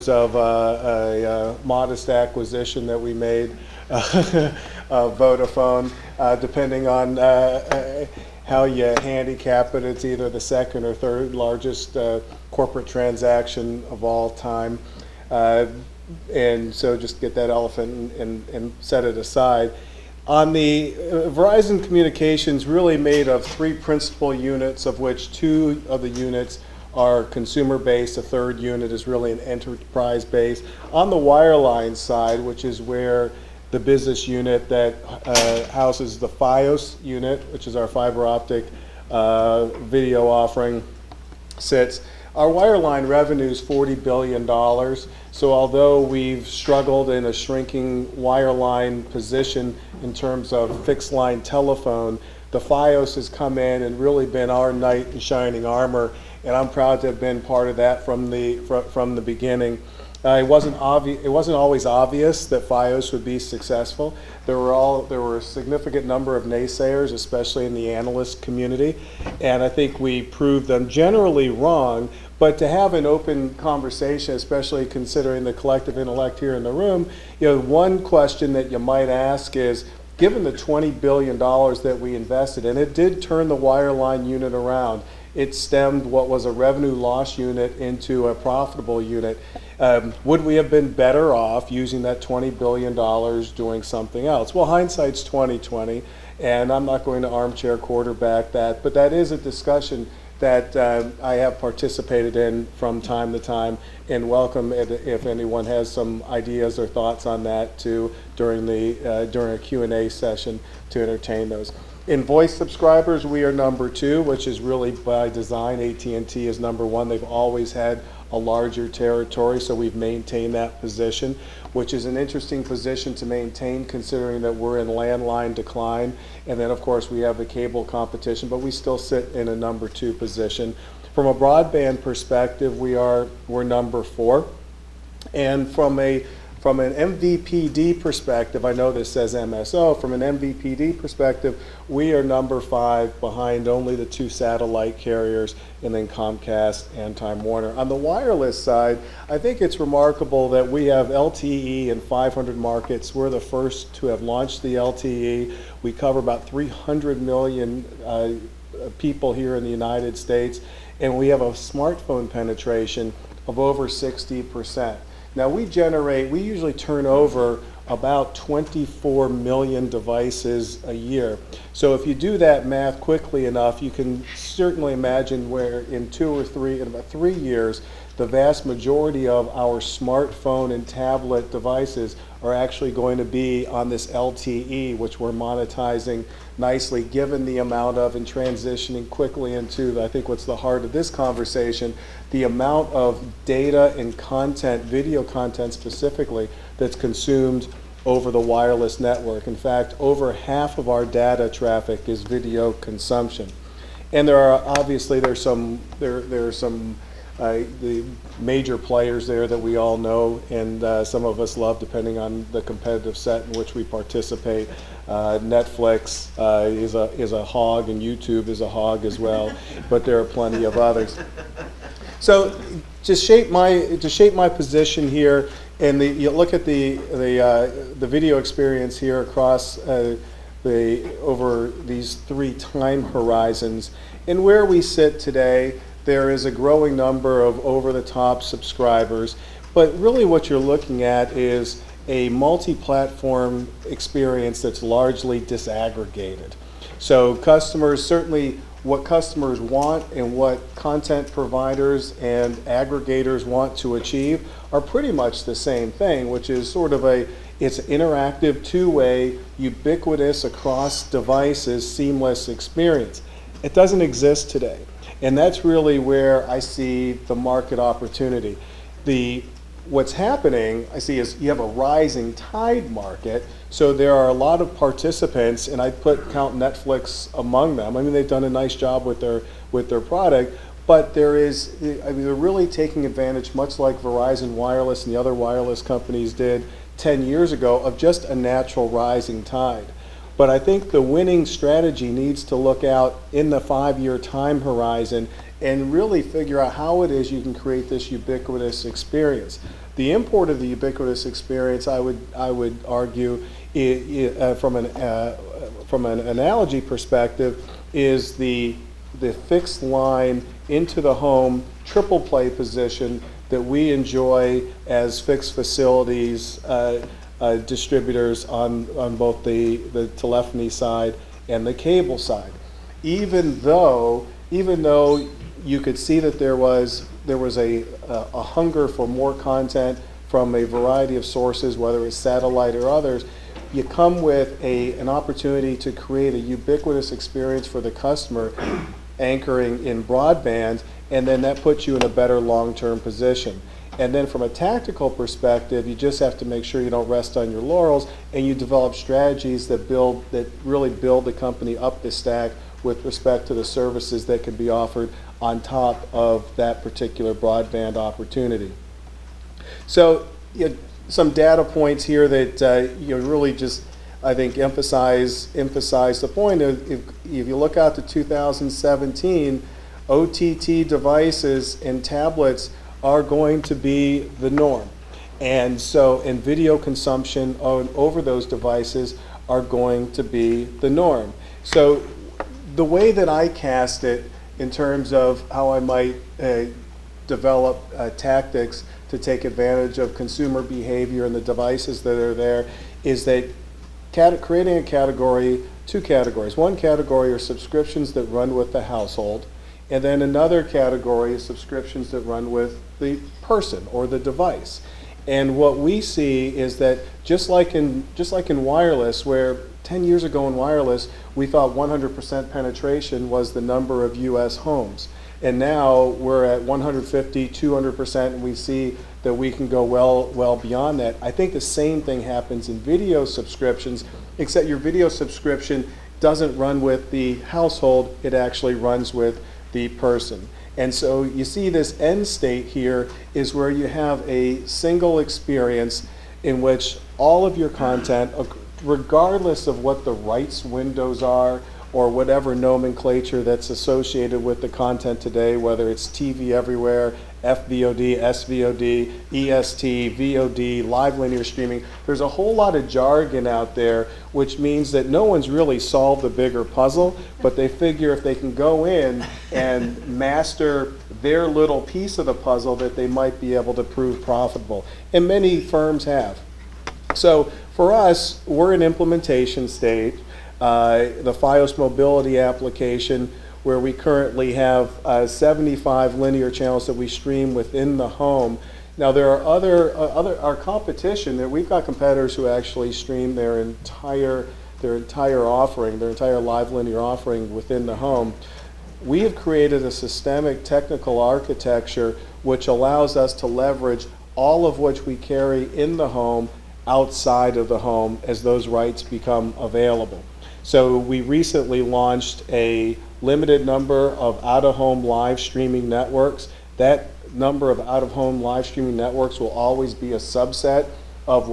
fruits of a modest acquisition that we made of Vodafone. Depending on how you handicap it, it's either the second or third largest corporate transaction of all time. And so just get that elephant and set it aside. On the Verizon Communications really made of three principal units, of which two of the units are consumer-based. A third unit is really an enterprise-based. On the wireline side, which is where the business unit that houses the Fios unit, which is our fiber optic video offering, sits. Our wireline revenue is $40 billion. So although we've struggled in a shrinking wireline position in terms of fixed line telephone, the Fios has come in and really been our knight in shining armor, and I'm proud to have been part of that from the beginning. It wasn't always obvious that Fios would be successful. There were a significant number of naysayers, especially in the analyst community, and I think we proved them generally wrong. But to have an open conversation, especially considering the collective intellect here in the room, one question that you might ask is, given the $20 billion that we invested, and it did turn the wireline unit around, it stemmed what was a revenue loss unit into a profitable unit. Would we have been better off using that $20 billion doing something else? Well, hindsight's 20/20, and I'm not going to armchair quarterback that, but that is a discussion that I have participated in from time to time, and welcome if anyone has some ideas or thoughts on that too during a Q&A session to entertain those. In voice subscribers, we are number 2, which is really by design. AT&T is number 1. They've always had a larger territory, so we've maintained that position, which is an interesting position to maintain considering that we're in landline decline. And then of course we have the cable competition, but we still sit in a number 2 position. From a broadband perspective, we're number 4. And from an MVPD perspective, I know this says MSO, from an MVPD perspective, we are number 5 behind only the 2 satellite carriers and then Comcast and Time Warner. On the wireless side, I think it's remarkable that we have LTE in 500 markets. We're the first to have launched the LTE. We cover about 300 million people here in the United States, and we have a smartphone penetration of over 60%. Now we usually turn over about 24 million devices a year. So if you do that math quickly enough, you can certainly imagine where in about 3 years, the vast majority of our smartphone and tablet devices are actually going to be on this LTE, which we're monetizing nicely, given the amount of, and transitioning quickly into, I think what's the heart of this conversation, the amount of data and content, video content specifically, that's consumed over the wireless network. In fact, over half of our data traffic is video consumption. And there are obviously, there are some the major players there that we all know, and some of us love, depending on the competitive set in which we participate. Netflix is a hog, and YouTube is a hog as well, but there are plenty of others. So to shape my position here, and you look at the video experience here across over these 3 time horizons, and where we sit today, there is a growing number of over-the-top subscribers, but really what you're looking at is a multi-platform experience that's largely disaggregated. So customers, certainly what customers want and what content providers and aggregators want to achieve are pretty much the same thing, which is sort of it's an interactive, two-way, ubiquitous, across devices, seamless experience. It doesn't exist today. And that's really where I see the market opportunity. What's happening, I see, is you have a rising tide market, so there are a lot of participants, and I count Netflix among them. I mean, they've done a nice job with their product, but they're really taking advantage, much like Verizon Wireless and the other wireless companies did 10 years ago, of just a natural rising tide. But I think the winning strategy needs to look out in the 5-year time horizon and really figure out how it is you can create this ubiquitous experience. The import of the ubiquitous experience, I would argue, from an analogy perspective, is the fixed line into the home triple play position that we enjoy as fixed facilities distributors on both the telephony side and the cable side. Even though you could see that there was a hunger for more content from a variety of sources, whether it's satellite or others, you come with an opportunity to create a ubiquitous experience for the customer, anchoring in broadband, and then that puts you in a better long-term position. And then from a tactical perspective, you just have to make sure you don't rest on your laurels, and you develop strategies that really build the company up the stack with respect to the services that can be offered on top of that particular broadband opportunity. So some data points here that really just, I think, emphasize the point. If you look out to 2017, OTT devices and tablets are going to be the norm. And video consumption over those devices are going to be the norm. So the way that I cast it in terms of how I might develop tactics to take advantage of consumer behavior and the devices that are there is that creating a category, two categories. One category are subscriptions that run with the household, and then another category is subscriptions that run with the person or the device. And what we see is that just like in wireless, where 10 years ago in wireless, we thought 100% penetration was the number of US homes. And now we're at 150, 200%, and we see that we can go well beyond that. I think the same thing happens in video subscriptions, except your video subscription doesn't run with the household, it actually runs with the person. And so you see this end state here is where you have a single experience in which all of your content, regardless of what the rights windows are or whatever nomenclature that's associated with the content today, whether it's TV everywhere, FVOD, SVOD, EST, VOD, live linear streaming. There's a whole lot of jargon out there, which means that no one's really solved the bigger puzzle, but they figure if they can go in and master their little piece of the puzzle that they might be able to prove profitable. And many firms have. So for us, we're in implementation stage. The Fios mobility application, where we currently have 75 linear channels that we stream within the home. Now there are our competition. We've got competitors who actually stream their entire offering, their entire live linear offering within the home. We have created a systemic technical architecture which allows us to leverage all of which we carry in the home outside of the home as those rights become available. So we recently launched a limited number of out-of-home live streaming networks. That number of out-of-home live streaming networks will always be a subset of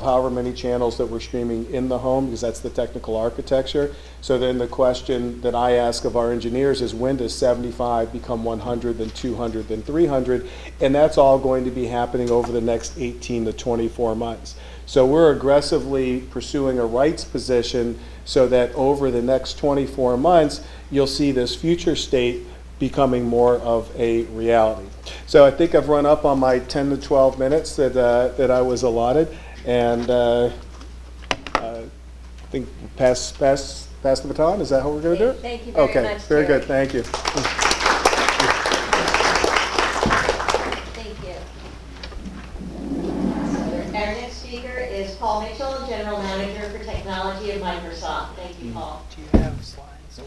however many channels that we're streaming in the home, because that's the technical architecture. So then the question that I ask of our engineers is, when does 75 become 100, then 200, then 300? And that's all going to be happening over the next 18 to 24 months. So we're aggressively pursuing a rights position so that over the next 24 months, you'll see this future state becoming more of a reality. So I think I've run up on my 10 to 12 minutes that I was allotted, and I think pass the baton. Is that how we're going to do it? Thank you very much. Okay, very good. Thank you. Thank you. So our next speaker is Paul Mitchell, General Manager for Technology of Microsoft. Thank you, Paul. Do you have slides or?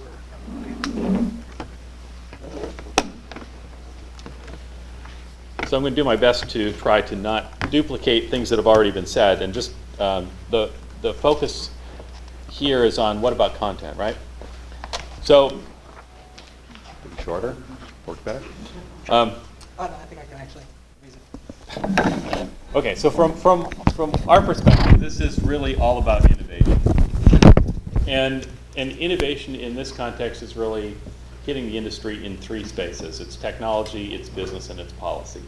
So I'm going to do my best to try to not duplicate things that have already been said, and just the focus here is on what about content, right? So, shorter, work better. Oh no, I think I can actually use it. Okay, so from our perspective, this is really all about innovation, and innovation in this context is really hitting the industry in three spaces. It's technology, it's business, and it's policy.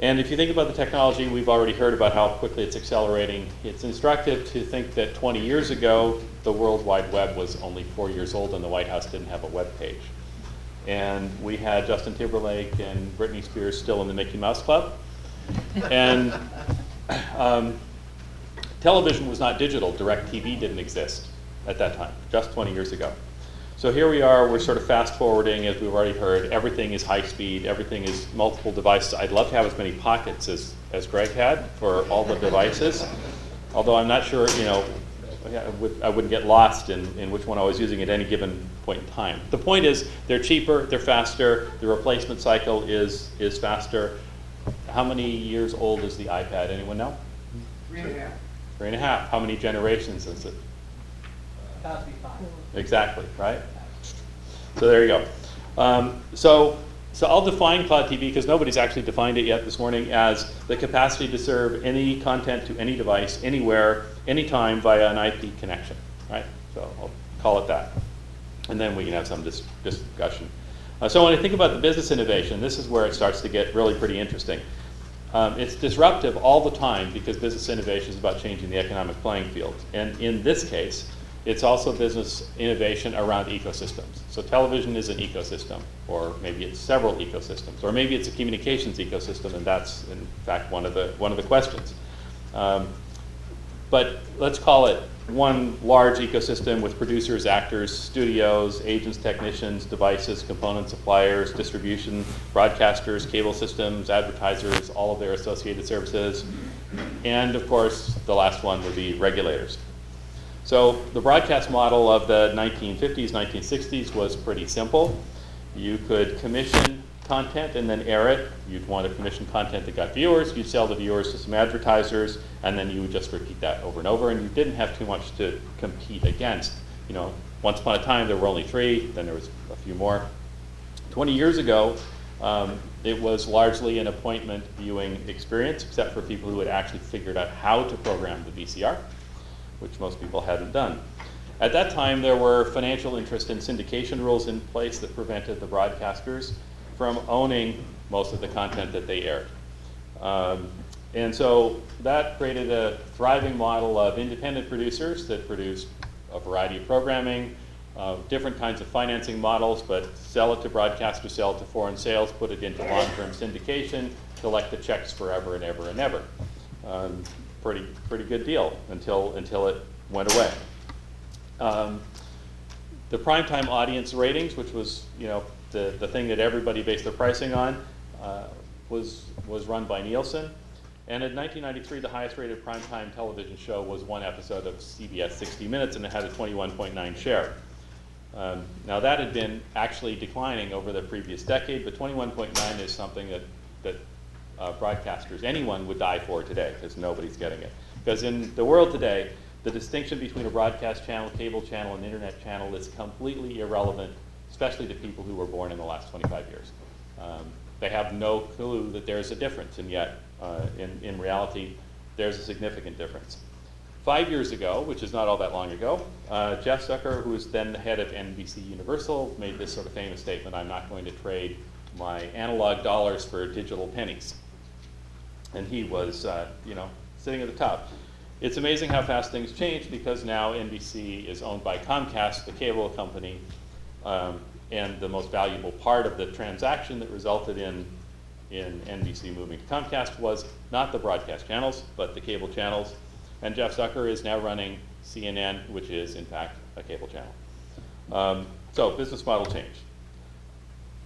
And if you think about the technology, we've already heard about how quickly it's accelerating. It's instructive to think that 20 years ago, the World Wide Web was only 4 years old and the White House didn't have a web page. And we had Justin Timberlake and Britney Spears still in the Mickey Mouse Club. And television was not digital. DirecTV didn't exist at that time, just 20 years ago. So here we are, we're sort of fast forwarding, as we've already heard. Everything is high speed, everything is multiple devices. I'd love to have as many pockets as Greg had for all the devices, although I'm not sure, I wouldn't get lost in which one I was using at any given point in time. The point is, they're cheaper, they're faster, the replacement cycle is faster. How many years old is the iPad? Anyone know? 3.5. 3.5. How many generations is it? About to be 5. Exactly, right? So there you go. So I'll define Cloud TV, because nobody's actually defined it yet this morning, as the capacity to serve any content to any device, anywhere, anytime via an IP connection, right? So I'll call it that. And then we can have some discussion. So when I think about the business innovation, this is where it starts to get really pretty interesting. It's disruptive all the time because business innovation is about changing the economic playing field. And in this case, it's also business innovation around ecosystems. So television is an ecosystem, or maybe it's several ecosystems, or maybe it's a communications ecosystem, and that's in fact one of the questions. But let's call it one large ecosystem with producers, actors, studios, agents, technicians, devices, component suppliers, distribution, broadcasters, cable systems, advertisers, all of their associated services, and of course the last one would be regulators. So the broadcast model of the 1950s, 1960s was pretty simple. You could commission content and then air it. You'd want to commission content that got viewers, you'd sell the viewers to some advertisers, and then you would just repeat that over and over, and you didn't have too much to compete against. Once upon a time there were only 3, then there was a few more. 20 years ago, it was largely an appointment viewing experience, except for people who had actually figured out how to program the VCR, which most people hadn't done. At that time, there were financial interest and syndication rules in place that prevented the broadcasters from owning most of the content that they aired. And so that created a thriving model of independent producers that produced a variety of programming, different kinds of financing models, but sell it to broadcasters, sell it to foreign sales, put it into long-term syndication, collect the checks forever and ever and ever. Pretty good deal until it went away. The primetime audience ratings, which was the thing that everybody based their pricing on, was run by Nielsen. And in 1993, the highest rated primetime television show was one episode of CBS 60 Minutes, and it had a 21.9 share. Now that had been actually declining over the previous decade, but 21.9 is something that broadcasters, anyone would die for today, because nobody's getting it. Because in the world today, the distinction between a broadcast channel, cable channel, and internet channel is completely irrelevant, especially to people who were born in the last 25 years. They have no clue that there's a difference, and yet, in reality, there's a significant difference. 5 years ago, which is not all that long ago, Jeff Zucker, who was then the head of NBC Universal, made this sort of famous statement: "I'm not going to trade my analog dollars for digital pennies." And he was, sitting at the top. It's amazing how fast things change, because now NBC is owned by Comcast, the cable company, and the most valuable part of the transaction that resulted in NBC moving to Comcast was not the broadcast channels, but the cable channels. And Jeff Zucker is now running CNN, which is in fact a cable channel. So business model change.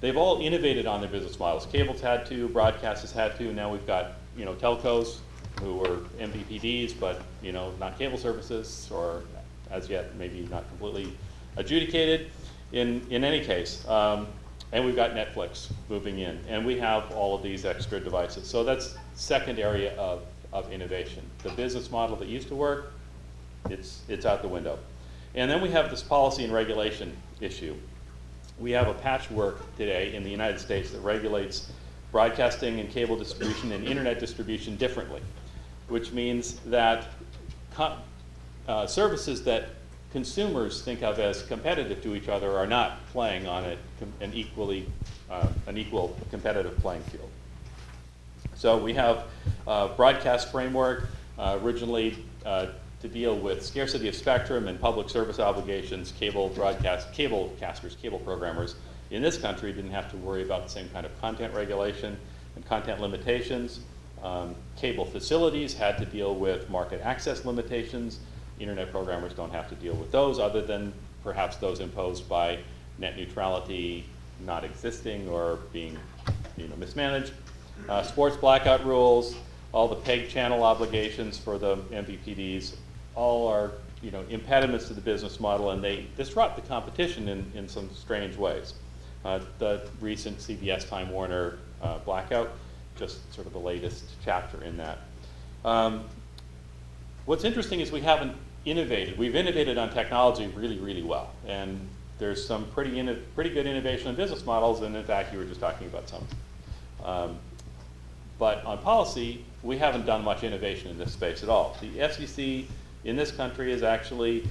They've all innovated on their business models. Cable's had to, broadcasters had to. Now we've got telcos who were MVPDs, but not cable services, or as yet maybe not completely adjudicated. In any case, and we've got Netflix moving in, and we have all of these extra devices. So that's second area of innovation. The business model that used to work, it's out the window. And then we have this policy and regulation issue. We have a patchwork today in the United States that regulates broadcasting and cable distribution and internet distribution differently, which means that services that consumers think of as competitive to each other are not playing on an equal competitive playing field. So we have a broadcast framework originally to deal with scarcity of spectrum and public service obligations. Cable casters, cable programmers in this country didn't have to worry about the same kind of content regulation and content limitations. Cable facilities had to deal with market access limitations. Internet programmers don't have to deal with those, other than perhaps those imposed by net neutrality not existing or being mismanaged. Sports blackout rules, all the PEG channel obligations for the MVPDs, all are impediments to the business model, and they disrupt the competition in some strange ways. The recent CBS Time Warner blackout, just sort of the latest chapter in that. What's interesting is we haven't innovated. We've innovated on technology really, really well, and there's some pretty good innovation in business models, and in fact, you were just talking about some. But on policy, we haven't done much innovation in this space at all. The FCC in this country has actually,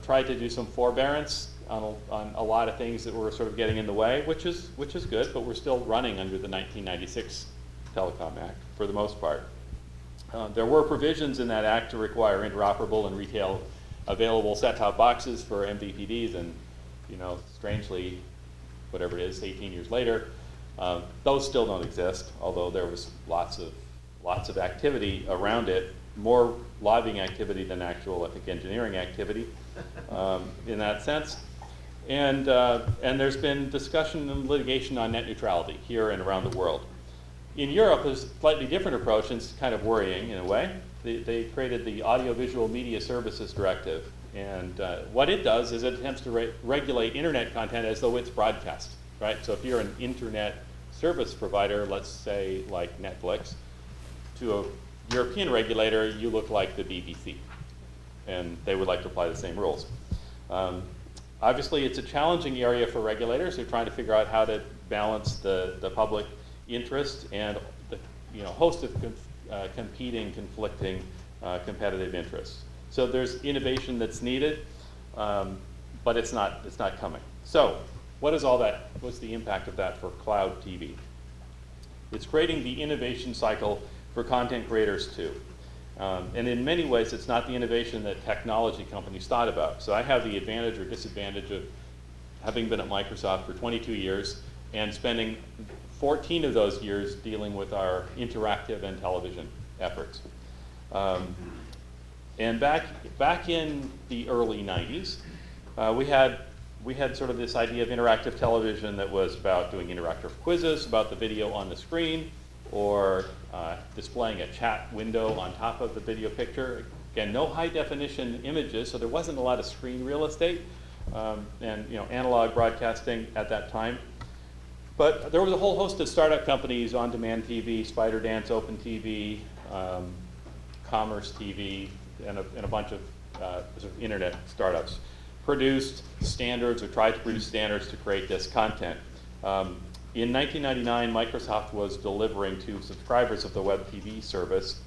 tried to do some forbearance on a lot of things that were sort of getting in the way, which is good, but we're still running under the 1996 Telecom Act for the most part. There were provisions in that act to require interoperable and retail available set-top boxes for MVPDs, and strangely, whatever it is, 18 years later, those still don't exist, although there was lots of activity around it, more lobbying activity than actual, I think, engineering activity in that sense. And there's been discussion and litigation on net neutrality here and around the world. In Europe, there's a slightly different approach, and it's kind of worrying in a way. They created the Audiovisual Media Services Directive, and what it does is it attempts to regulate internet content as though it's broadcast, right? So if you're an internet service provider, let's say like Netflix, to a European regulator, you look like the BBC, and they would like to apply the same rules. Obviously, it's a challenging area for regulators. They're trying to figure out how to balance the public interest and the host of competing, conflicting, competitive interests. So there's innovation that's needed, but it's not coming. So what is all that? What's the impact of that for cloud TV? It's creating the innovation cycle for content creators too. And in many ways, it's not the innovation that technology companies thought about. So I have the advantage or disadvantage of having been at Microsoft for 22 years and spending 14 of those years dealing with our interactive and television efforts. And back in the early 90s, we had sort of this idea of interactive television that was about doing interactive quizzes about the video on the screen, or displaying a chat window on top of the video picture. Again, no high definition images, so there wasn't a lot of screen real estate, and analog broadcasting at that time. But there was a whole host of startup companies, on-demand TV, Spider Dance, Open TV, Commerce TV, and a bunch of sort of internet startups produced standards or tried to produce standards to create this content. In 1999, Microsoft was delivering to subscribers of the web TV service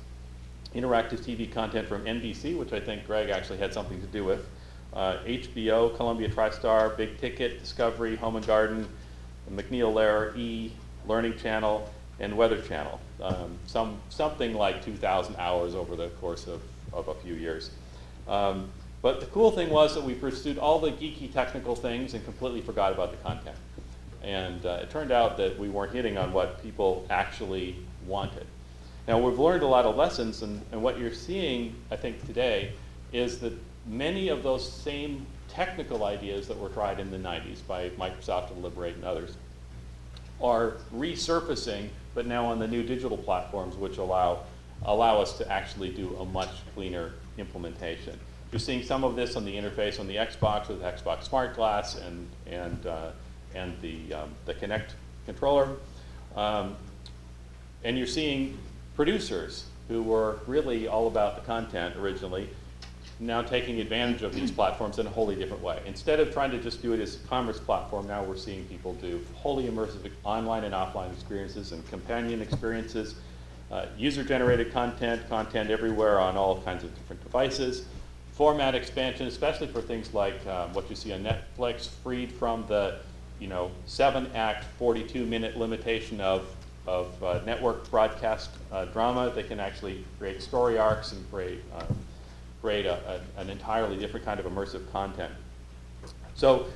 interactive TV content from NBC, which I think Greg actually had something to do with, HBO, Columbia TriStar, Big Ticket, Discovery, Home and Garden, McNeil Lehrer, E, Learning Channel, and Weather Channel. Something like 2,000 hours over the course of a few years. But the cool thing was that we pursued all the geeky technical things and completely forgot about the content. And it turned out that we weren't hitting on what people actually wanted. Now, we've learned a lot of lessons, and what you're seeing, I think, today is that many of those same technical ideas that were tried in the 90s by Microsoft and Liberate and others are resurfacing, but now on the new digital platforms, which allow us to actually do a much cleaner implementation. You're seeing some of this on the interface on the Xbox with Xbox Smart Glass and the Kinect controller. And you're seeing producers who were really all about the content originally, now taking advantage of these platforms in a wholly different way. Instead of trying to just do it as a commerce platform, now we're seeing people do wholly immersive online and offline experiences and companion experiences, user-generated content everywhere on all kinds of different devices, format expansion, especially for things like what you see on Netflix, freed from the 7-act, 42-minute limitation of network broadcast drama. They can actually create story arcs and create an entirely different kind of immersive content. So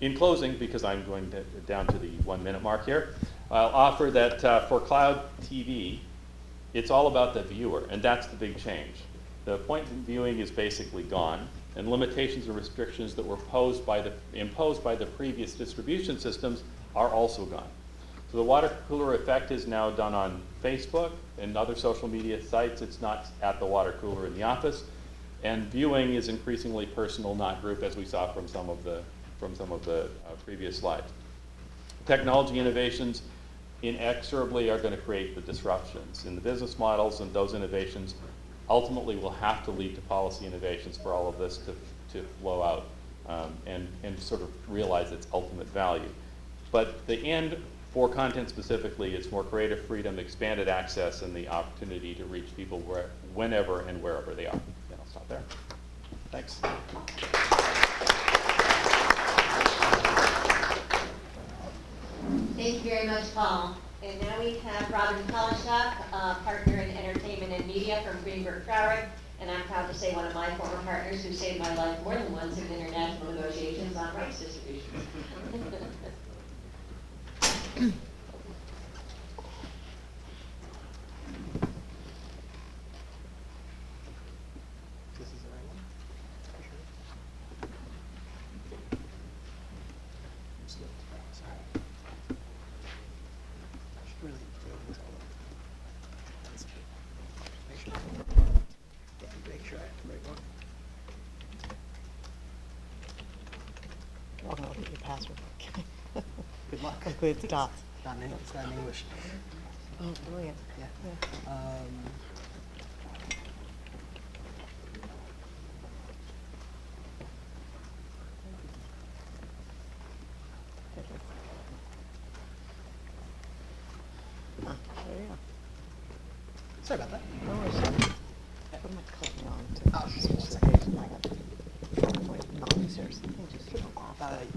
in closing, because I'm going down to the 1 minute mark here, I'll offer that for cloud TV, it's all about the viewer, and that's the big change. The point in viewing is basically gone, and limitations and restrictions that were imposed by the previous distribution systems are also gone. So the water cooler effect is now done on Facebook and other social media sites. It's not at the water cooler in the office. And viewing is increasingly personal, not group, as we saw from some of the previous slides. Technology innovations inexorably are going to create the disruptions in the business models, and those innovations ultimately will have to lead to policy innovations for all of this to flow out and sort of realize its ultimate value. But the end for content specifically is more creative freedom, expanded access, and the opportunity to reach people whenever and wherever they are. And I'll stop there. Thanks. Thank you very much, Paul. And now we have Robin Polishuk, partner in entertainment and media from Greenberg Traurig. And I'm proud to say one of my former partners who saved my life more than once in international negotiations on rights distribution. This is the right one? For sure. I'm slow. Sorry. I should really do this all up. That's good. Make sure. Yeah, make sure I have the right one. Oh, no, get your password. Good luck. Complete the dots. It's not in English. Oh, brilliant. Yeah. There you go. Sorry about that. No worries. What am I clicking on to? Oh, sure. Switch the page. I got wait, not users. Just turn off. Got a little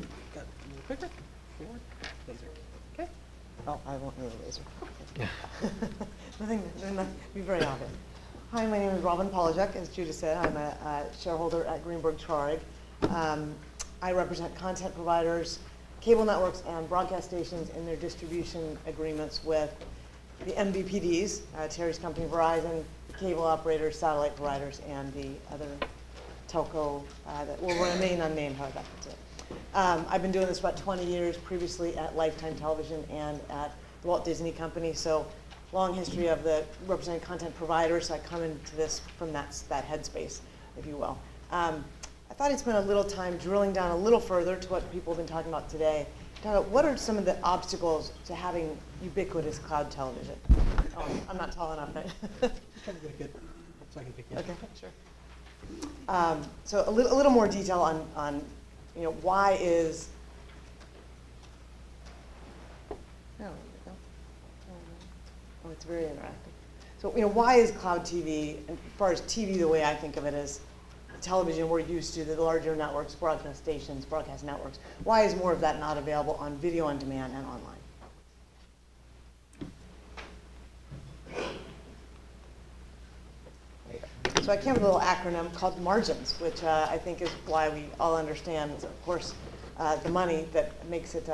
quicker. Forward. Laser. Okay. Oh, I won't need a laser. Okay. Nothing, be very obvious. Hi, my name is Robin Polishuk. As Judah said, I'm a shareholder at Greenberg Traurig. I represent content providers, cable networks, and broadcast stations in their distribution agreements with the MVPDs, Terry's company Verizon, cable operators, satellite providers, and the other telco that will remain unnamed, however that's it. I've been doing this for about 20 years, previously at Lifetime Television and at the Walt Disney Company, so long history of the representing content providers, so I come into this from that headspace, if you will. I thought I'd spend a little time drilling down a little further to what people have been talking about today. What are some of the obstacles to having ubiquitous cloud television? Oh, I'm not tall enough, right? Trying to get a good, so I can pick you up. Okay, sure. So a little more detail on why is. Oh, it's very interactive. So why is cloud TV? And as far as TV, the way I think of it is television we're used to, the larger networks, broadcast stations, broadcast networks. Why is more of that not available on video on demand and online? So I came up with a little acronym called MARGINS, which I think is why we all understand, of course, the money that makes it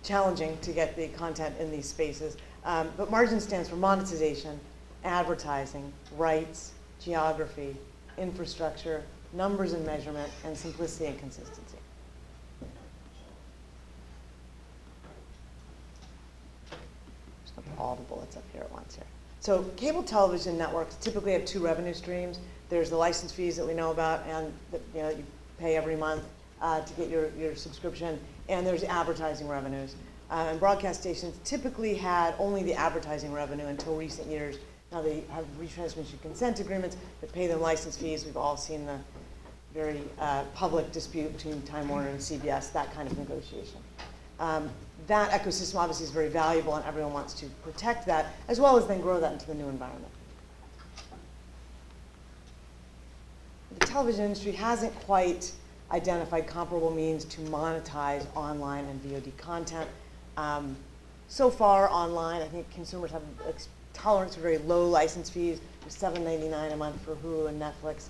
challenging to get the content in these spaces. But MARGINS stands for monetization, advertising, rights, geography, infrastructure, numbers and measurement, and simplicity and consistency. Just going to put all the bullets up here at once here. So cable television networks typically have two revenue streams. There's the license fees that we know about and that you pay every month to get your subscription, and there's advertising revenues. And broadcast stations typically had only the advertising revenue until recent years. Now they have retransmission consent agreements that pay them license fees. We've all seen the very public dispute between Time Warner and CBS, that kind of negotiation. That ecosystem obviously is very valuable, and everyone wants to protect that, as well as then grow that into the new environment. The television industry hasn't quite identified comparable means to monetize online and VOD content. So far online, I think consumers have tolerance for very low license fees, $7.99 a month for Hulu and Netflix,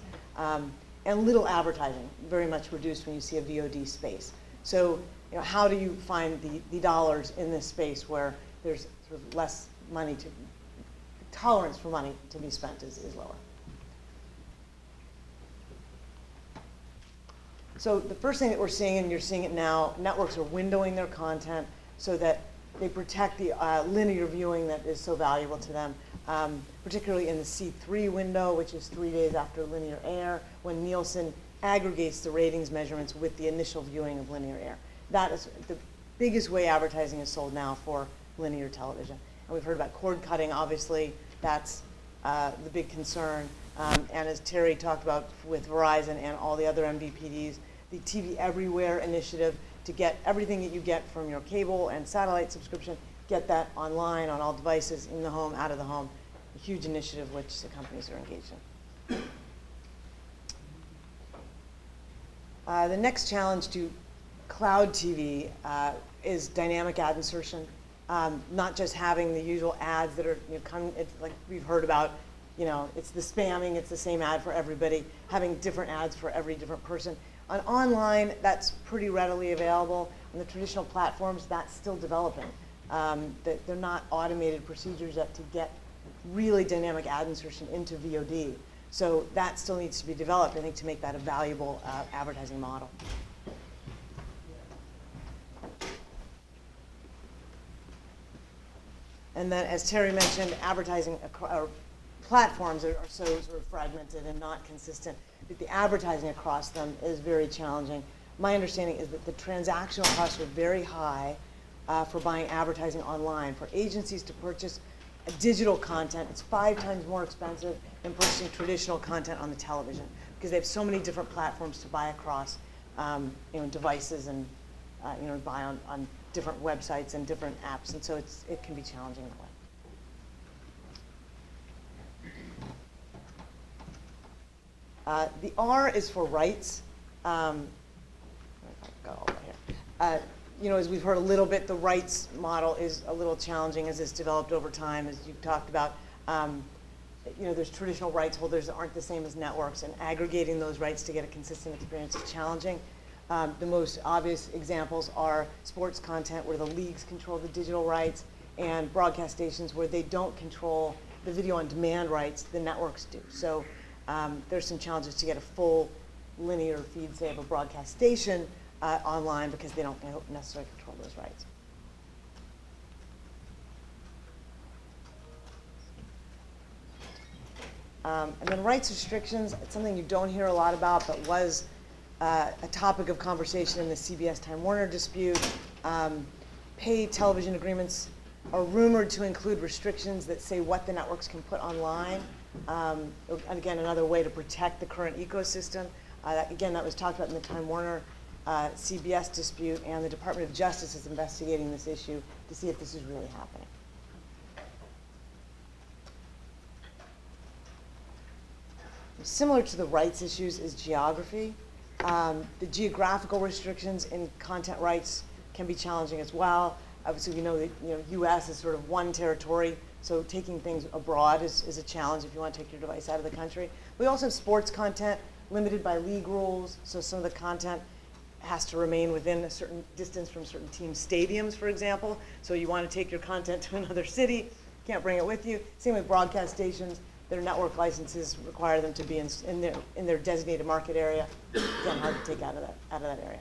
and little advertising, very much reduced when you see a VOD space. So, how do you find the dollars in this space where there's sort of less money tolerance for money to be spent is lower. So the first thing that we're seeing, and you're seeing it now, networks are windowing their content so that they protect the linear viewing that is so valuable to them, particularly in the C3 window, which is 3 days after linear air, when Nielsen aggregates the ratings measurements with the initial viewing of linear air. That is the biggest way advertising is sold now for linear television. And we've heard about cord cutting, obviously, that's the big concern. And as Terry talked about with Verizon and all the other MVPDs, the TV Everywhere initiative to get everything that you get from your cable and satellite subscription, get that online on all devices, in the home, out of the home. A huge initiative which the companies are engaged in. The next challenge to cloud TV is dynamic ad insertion. Not just having the usual ads that are, it's like we've heard about, it's the spamming, it's the same ad for everybody, having different ads for every different person. On online, that's pretty readily available. On the traditional platforms, that's still developing. They're not automated procedures yet to get really dynamic ad insertion into VOD. So that still needs to be developed, I think, to make that a valuable advertising model. And then, as Terry mentioned, advertising platforms are so sort of fragmented and not consistent that the advertising across them is very challenging. My understanding is that the transactional costs are very high for buying advertising online. For agencies to purchase digital content, it's 5 times more expensive than purchasing traditional content on the television because they have so many different platforms to buy across, devices and buy on different websites and different apps, and so it can be challenging that way. The R is for rights. As we've heard a little bit, the rights model is a little challenging as it's developed over time, as you've talked about. There's traditional rights holders that aren't the same as networks, and aggregating those rights to get a consistent experience is challenging. The most obvious examples are sports content where the leagues control the digital rights, and broadcast stations where they don't control the video on demand rights, the networks do. So there's some challenges to get a full linear feed, say, of a broadcast station online because they don't necessarily control those rights. And then rights restrictions, it's something you don't hear a lot about, but was a topic of conversation in the CBS Time Warner dispute. Pay television agreements are rumored to include restrictions that say what the networks can put online. Again, another way to protect the current ecosystem. That was talked about in the Time Warner CBS dispute, and the Department of Justice is investigating this issue to see if this is really happening. Similar to the rights issues is geography. The geographical restrictions in content rights can be challenging as well. Obviously, we know that U.S. is sort of one territory, so taking things abroad is a challenge if you want to take your device out of the country. We also have sports content limited by league rules, so some of the content has to remain within a certain distance from certain team stadiums, for example. So you want to take your content to another city, can't bring it with you. Same with broadcast stations. Their network licenses require them to be in their designated market area. Again, hard to take out of that area.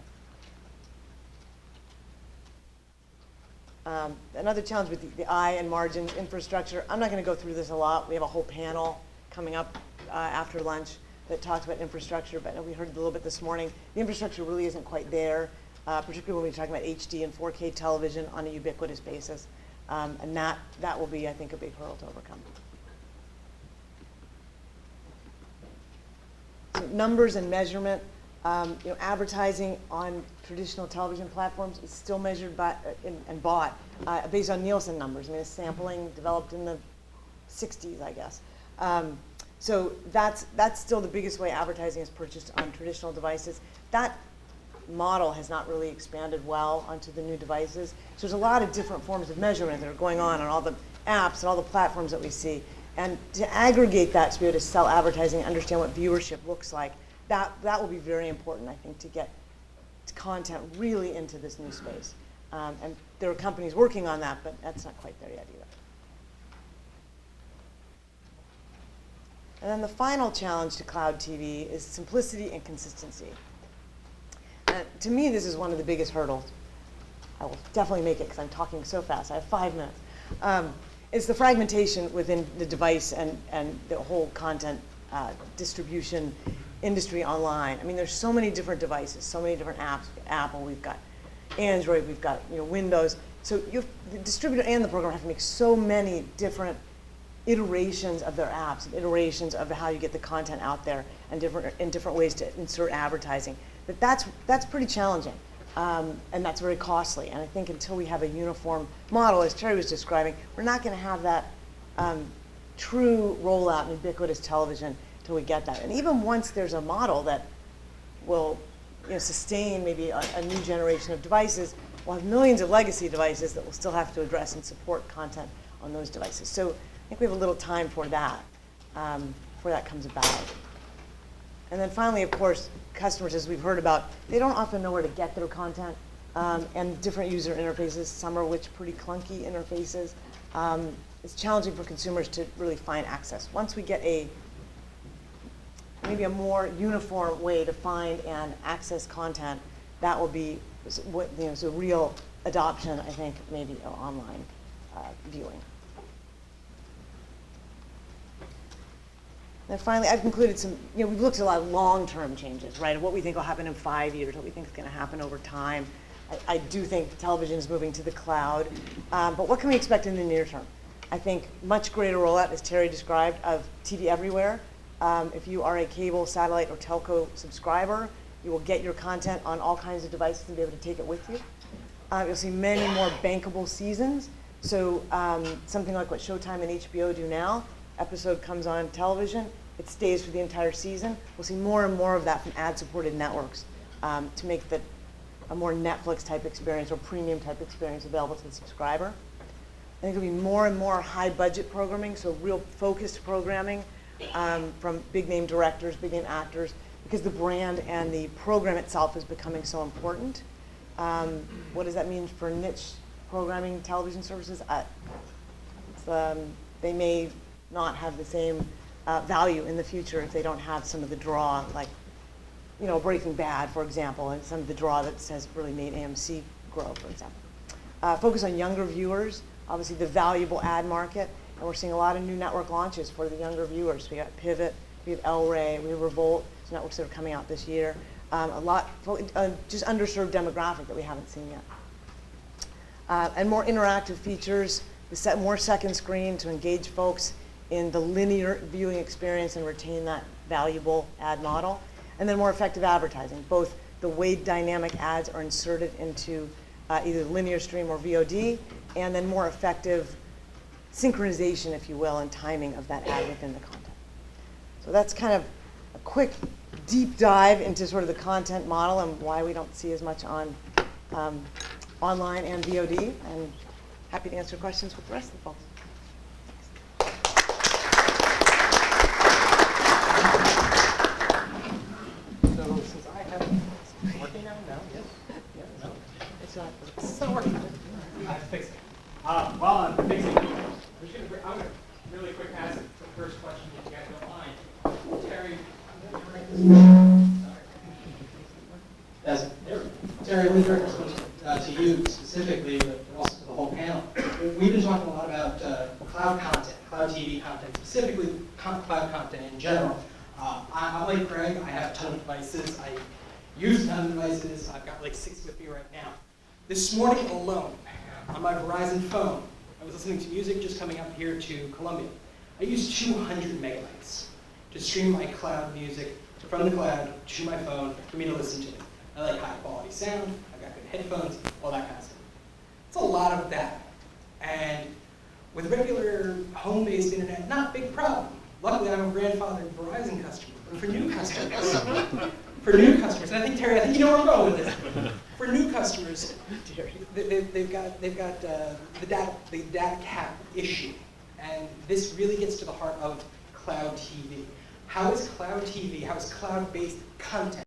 Another challenge with the I and margin infrastructure. I'm not going to go through this a lot. We have a whole panel coming up after lunch that talks about infrastructure, but we heard a little bit this morning. The infrastructure really isn't quite there, particularly when we're talking about HD and 4K television on a ubiquitous basis. And that will be, I think, a big hurdle to overcome. So numbers and measurement. Advertising on traditional television platforms is still measured by and bought based on Nielsen numbers. I mean, it's sampling developed in the 60s, I guess. So that's still the biggest way advertising is purchased on traditional devices. That model has not really expanded well onto the new devices. So there's a lot of different forms of measurement that are going on all the apps and all the platforms that we see. And to aggregate that to be able to sell advertising and understand what viewership looks like, that will be very important, I think, to get content really into this new space. And there are companies working on that, but that's not quite there yet either. And then the final challenge to cloud TV is simplicity and consistency. To me, this is one of the biggest hurdles. I will definitely make it because I'm talking so fast. I have 5 minutes. It's the fragmentation within the device and the whole content distribution industry online. I mean, there's so many different devices, so many different apps. Apple, we've got Android, we've got Windows. So the distributor and the programmer have to make so many different iterations of their apps, iterations of how you get the content out there, and different ways to insert advertising. But that's pretty challenging, and that's very costly. And I think until we have a uniform model, as Terry was describing, we're not going to have that true rollout in ubiquitous television until we get that. And even once there's a model that will sustain maybe a new generation of devices, we'll have millions of legacy devices that we'll still have to address and support content on those devices. So I think we have a little time for that, before that comes about. And then finally, of course, customers, as we've heard about, they don't often know where to get their content, and different user interfaces, some are which pretty clunky interfaces. It's challenging for consumers to really find access. Once we get maybe a more uniform way to find and access content, that will be so real adoption, I think, maybe of online viewing. And finally, I've concluded some, we've looked at a lot of long-term changes, right, of what we think will happen in 5 years, what we think is going to happen over time. I do think television is moving to the cloud, but what can we expect in the near term? I think much greater rollout, as Terry described, of TV everywhere. If you are a cable, satellite, or telco subscriber, you will get your content on all kinds of devices and be able to take it with you. You'll see many more bankable seasons. So something like what Showtime and HBO do now. Episode comes on television, it stays for the entire season. We'll see more and more of that from ad-supported networks to make a more Netflix-type experience or premium-type experience available to the subscriber. I think there'll be more and more high-budget programming, so real focused programming from big-name directors, big-name actors, because the brand and the program itself is becoming so important. What does that mean for niche programming television services? They may not have the same value in the future if they don't have some of the draw, like Breaking Bad, for example, and some of the draw that has really made AMC grow, for example. Focus on younger viewers, obviously the valuable ad market, and we're seeing a lot of new network launches for the younger viewers. We got Pivot, we have El Rey, we have Revolt, some networks that are coming out this year. A lot, just underserved demographic that we haven't seen yet. And more interactive features, more second screen to engage folks in the linear viewing experience and retain that valuable ad model. And then more effective advertising, both the way dynamic ads are inserted into either linear stream or VOD, and then more effective synchronization, if you will, and timing of that ad within the content. So that's kind of a quick deep dive into sort of the content model and why we don't see as much on online and VOD, and happy to answer questions with the rest of the folks. So since I have, it's working now? No? Yes? Yeah, no? It's not working. I have to fix it. While I'm fixing it, I'm going to really quick ask the first question if you guys don't mind. Terry, Terry, we direct this to you specifically, but also to the whole panel. We've been talking a lot about cloud content, cloud TV content, specifically cloud content in general. I'm like Craig. I have a ton of devices. I use a ton of devices. I've got like 6 with me right now. This morning alone, on my Verizon phone, I was listening to music just coming up here to Columbia. I used 200 megabytes to stream my cloud music from the cloud to my phone for me to listen to it. I like high quality sound, I've got good headphones, all that kind of stuff. It's a lot of data. And with regular home-based internet, not a big problem. Luckily, I'm a grandfathered Verizon customer. But for new customers, for new customers, and I think Terry, I think you know where I'm going with this. For new customers, they've got the data cap issue, and this really gets to the heart of cloud TV. How is cloud TV, how is cloud-based content